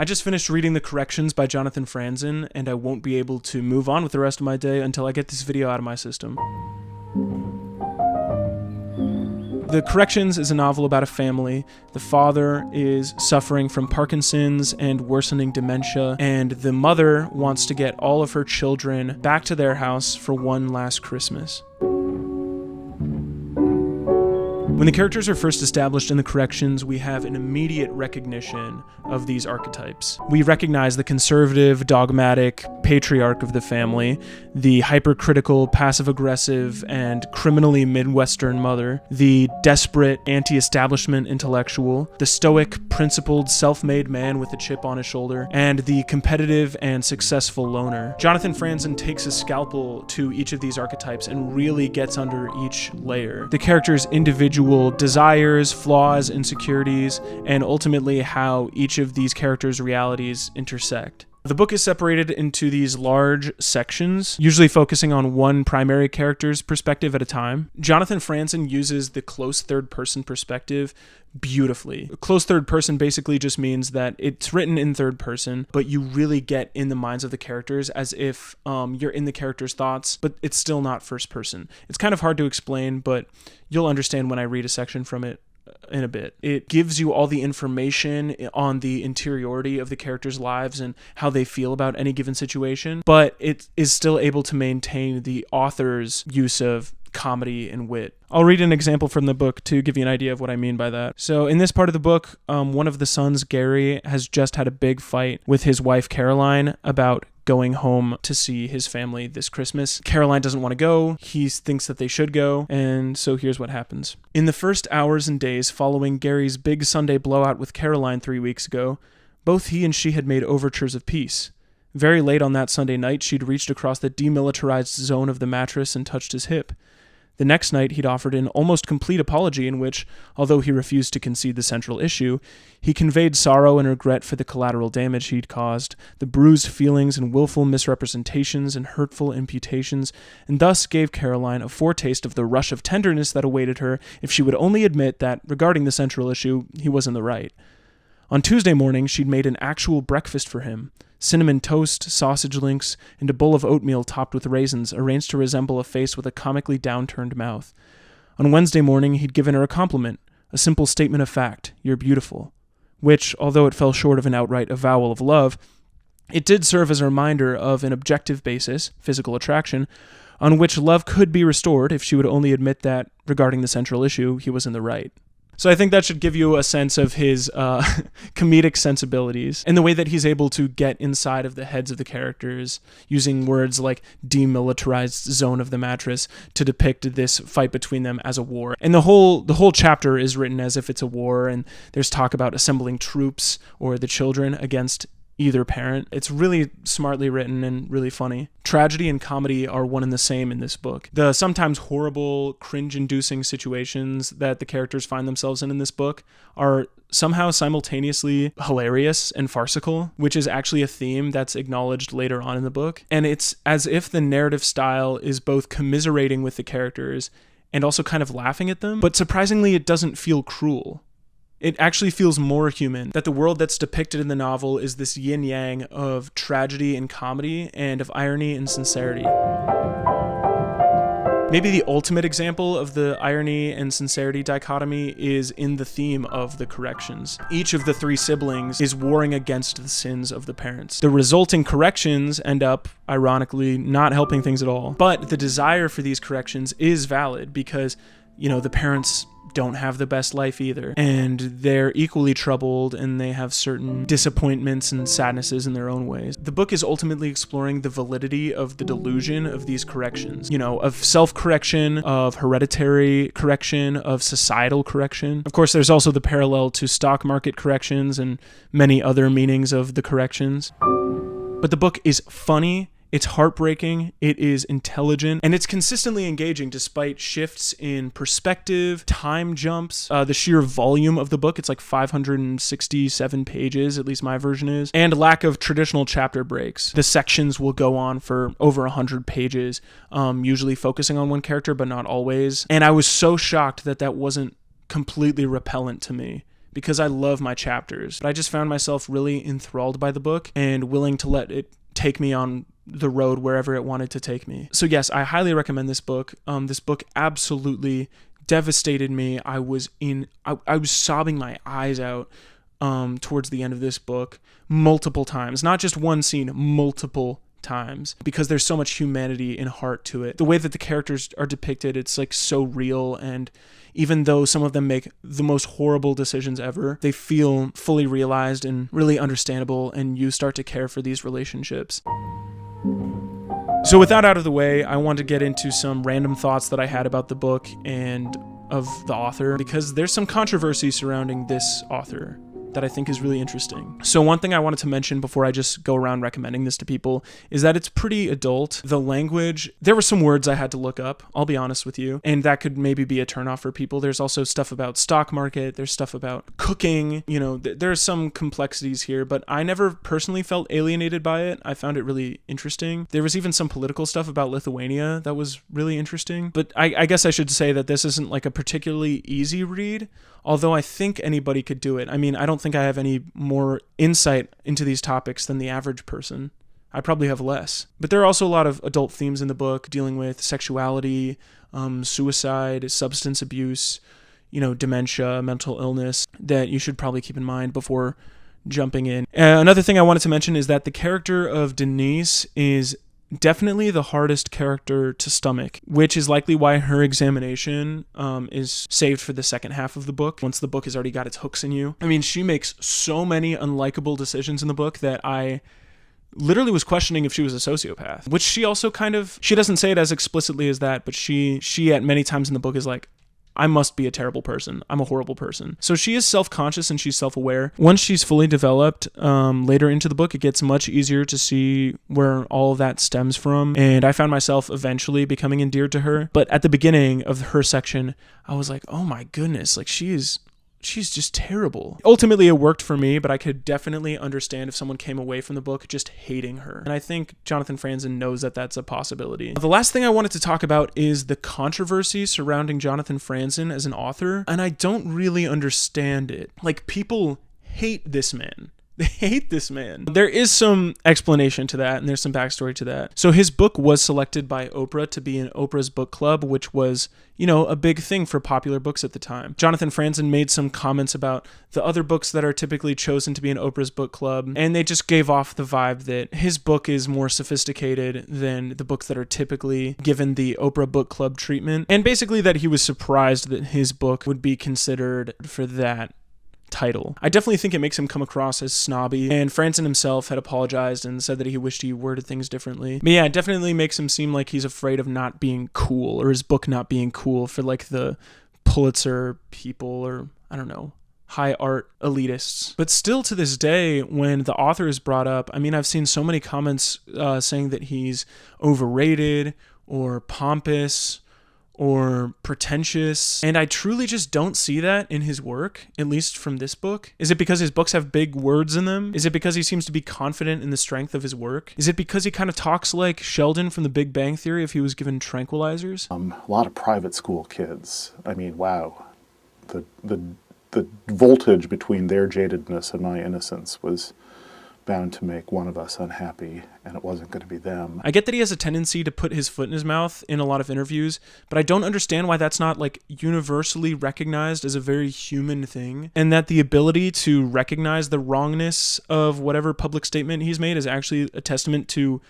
I just finished reading The Corrections by Jonathan Franzen, and I won't be able to move on with the rest of my day until I get this video out of my system. The Corrections is a novel about a family. The father is suffering from Parkinson's and worsening dementia, and the mother wants to get all of her children back to their house for one last Christmas. When the characters are first established in The Corrections, we have an immediate recognition of these archetypes. We recognize the conservative, dogmatic patriarch of the family, the hypercritical, passive-aggressive, and criminally Midwestern mother, the desperate, anti-establishment intellectual, the stoic, principled, self-made man with a chip on his shoulder, and the competitive and successful loner. Jonathan Franzen takes a scalpel to each of these archetypes and really gets under each layer. The characters' individual desires, flaws, insecurities, and ultimately how each of these characters' realities intersect. The book is separated into these large sections, usually focusing on one primary character's perspective at a time. Jonathan Franzen uses the close third-person perspective beautifully. Close third person basically just means that it's written in third person, but you really get in the minds of the characters as if you're in the character's thoughts, but it's still not first person. It's kind of hard to explain, but you'll understand when I read a section from it in a bit. It gives you all the information on the interiority of the characters' lives and how they feel about any given situation, but it is still able to maintain the author's use of comedy and wit. I'll read an example from the book to give you an idea of what I mean by that. So in this part of the book, one of the sons, Gary, has just had a big fight with his wife, Caroline, about going home to see his family this Christmas. Caroline doesn't want to go. He thinks that they should go. And so here's what happens. In the first hours and days following Gary's big Sunday blowout with Caroline 3 weeks ago, both he and she had made overtures of peace. Very late on that Sunday night, she'd reached across the demilitarized zone of the mattress and touched his hip. The next night, he'd offered an almost complete apology in which, although he refused to concede the central issue, he conveyed sorrow and regret for the collateral damage he'd caused, the bruised feelings and willful misrepresentations and hurtful imputations, and thus gave Caroline a foretaste of the rush of tenderness that awaited her if she would only admit that, regarding the central issue, he was in the right. On Tuesday morning, she'd made an actual breakfast for him. Cinnamon toast, sausage links, and a bowl of oatmeal topped with raisins, arranged to resemble a face with a comically downturned mouth. On Wednesday morning, he'd given her a compliment, a simple statement of fact, "You're beautiful," which, although it fell short of an outright avowal of love, it did serve as a reminder of an objective basis, physical attraction, on which love could be restored if she would only admit that, regarding the central issue, he was in the right. So I think that should give you a sense of his comedic sensibilities and the way that he's able to get inside of the heads of the characters using words like demilitarized zone of the mattress to depict this fight between them as a war. And the whole chapter is written as if it's a war, and there's talk about assembling troops or the children against either parent. It's really smartly written and really funny. Tragedy and comedy are one and the same in this book. The sometimes horrible, cringe-inducing situations that the characters find themselves in this book are somehow simultaneously hilarious and farcical, which is actually a theme that's acknowledged later on in the book. And it's as if the narrative style is both commiserating with the characters and also kind of laughing at them, but surprisingly it doesn't feel cruel. It actually feels more human, that the world that's depicted in the novel is this yin-yang of tragedy and comedy and of irony and sincerity. Maybe the ultimate example of the irony and sincerity dichotomy is in the theme of The Corrections. Each of the three siblings is warring against the sins of the parents. The resulting corrections end up, ironically, not helping things at all. But the desire for these corrections is valid because, the parents don't have the best life either, and they're equally troubled, and they have certain disappointments and sadnesses in their own ways. The book is ultimately exploring the validity of the delusion of these corrections, of self-correction, of hereditary correction, of societal correction. Of course, there's also the parallel to stock market corrections and many other meanings of the corrections. But the book is funny, it's heartbreaking, it is intelligent, and it's consistently engaging despite shifts in perspective, time jumps, the sheer volume of the book. It's like 567 pages, at least my version is, and lack of traditional chapter breaks. The sections will go on for over 100 pages, usually focusing on one character, but not always. And I was so shocked that wasn't completely repellent to me, because I love my chapters. But I just found myself really enthralled by the book and willing to let it take me on the road wherever it wanted to take me. So yes, I highly recommend this book. This book absolutely devastated me. I was sobbing my eyes out towards the end of this book multiple times, not just one scene, multiple times, because there's so much humanity and heart to it. The way that the characters are depicted, it's like so real, and even though some of them make the most horrible decisions ever, they feel fully realized and really understandable, and you start to care for these relationships. So with that out of the way, I want to get into some random thoughts that I had about the book and of the author, because there's some controversy surrounding this author that I think is really interesting. So one thing I wanted to mention before I just go around recommending this to people is that it's pretty adult. The language, there were some words I had to look up, I'll be honest with you, and that could maybe be a turnoff for people. There's also stuff about stock market, there's stuff about cooking, there's some complexities here, but I never personally felt alienated by it. I found it really interesting. There was even some political stuff about Lithuania that was really interesting, but I guess I should say that this isn't like a particularly easy read, although I think anybody could do it. I mean, I don't think I have any more insight into these topics than the average person. I probably have less. But there are also a lot of adult themes in the book dealing with sexuality, suicide, substance abuse, dementia, mental illness that you should probably keep in mind before jumping in. Another thing I wanted to mention is that the character of Denise is definitely the hardest character to stomach, which is likely why her examination is saved for the second half of the book, once the book has already got its hooks in you. I mean, she makes so many unlikable decisions in the book that I literally was questioning if she was a sociopath, which she also she doesn't say it as explicitly as that, but she at many times in the book is like, I must be a terrible person. I'm a horrible person. So she is self-conscious and she's self-aware. Once she's fully developed, later into the book, it gets much easier to see where all of that stems from. And I found myself eventually becoming endeared to her. But at the beginning of her section, I was like, oh my goodness, like she's just terrible. Ultimately, it worked for me, but I could definitely understand if someone came away from the book just hating her. And I think Jonathan Franzen knows that that's a possibility. The last thing I wanted to talk about is the controversy surrounding Jonathan Franzen as an author, and I don't really understand it. Like, people hate this man. They hate this man. There is some explanation to that, and there's some backstory to that. So his book was selected by Oprah to be in Oprah's book club, which was, a big thing for popular books at the time. Jonathan Franzen made some comments about the other books that are typically chosen to be in Oprah's book club, and they just gave off the vibe that his book is more sophisticated than the books that are typically given the Oprah book club treatment, and basically that he was surprised that his book would be considered for that title. I definitely think it makes him come across as snobby, and Franzen himself had apologized and said that he wished he worded things differently. But yeah, it definitely makes him seem like he's afraid of not being cool, or his book not being cool for like the Pulitzer people, or I don't know, high art elitists. But still to this day, when the author is brought up, I mean, I've seen so many comments saying that he's overrated or pompous or pretentious, and I truly just don't see that in his work, at least from this book. Is it because his books have big words in them? Is it because he seems to be confident in the strength of his work? Is it because he kind of talks like Sheldon from The Big Bang Theory if he was given tranquilizers? A lot of private school kids. I mean, wow. The voltage between their jadedness and my innocence was bound to make one of us unhappy, and it wasn't going to be them. I get that he has a tendency to put his foot in his mouth in a lot of interviews, but I don't understand why that's not like universally recognized as a very human thing, and that the ability to recognize the wrongness of whatever public statement he's made is actually a testament to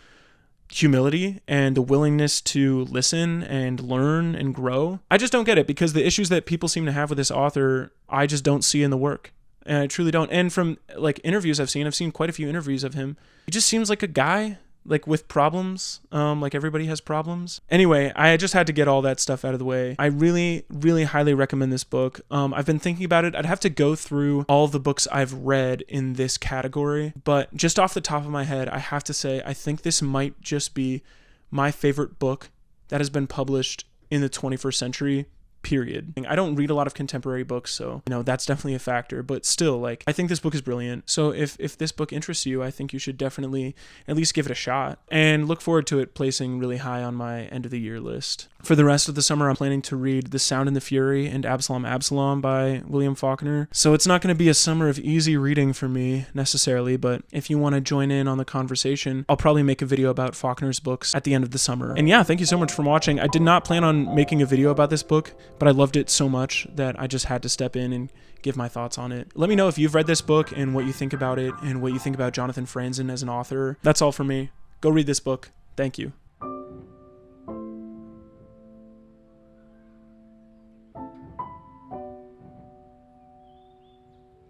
humility and the willingness to listen and learn and grow. I just don't get it, because the issues that people seem to have with this author, I just don't see in the work. And I truly don't. And from like interviews I've seen quite a few interviews of him. He just seems like a guy like with problems, like everybody has problems. Anyway, I just had to get all that stuff out of the way. I really, really highly recommend this book. I've been thinking about it. I'd have to go through all the books I've read in this category, but just off the top of my head, I have to say, I think this might just be my favorite book that has been published in the 21st century. Period. I don't read a lot of contemporary books, so that's definitely a factor, but still, like, I think this book is brilliant. So if this book interests you, I think you should definitely at least give it a shot, and look forward to it placing really high on my end of the year list. For the rest of the summer, I'm planning to read The Sound and the Fury and Absalom, Absalom by William Faulkner. So it's not going to be a summer of easy reading for me necessarily, but if you want to join in on the conversation, I'll probably make a video about Faulkner's books at the end of the summer. And yeah, thank you so much for watching. I did not plan on making a video about this book, but I loved it so much that I just had to step in and give my thoughts on it. Let me know if you've read this book and what you think about it and what you think about Jonathan Franzen as an author. That's all for me. Go read this book. Thank you.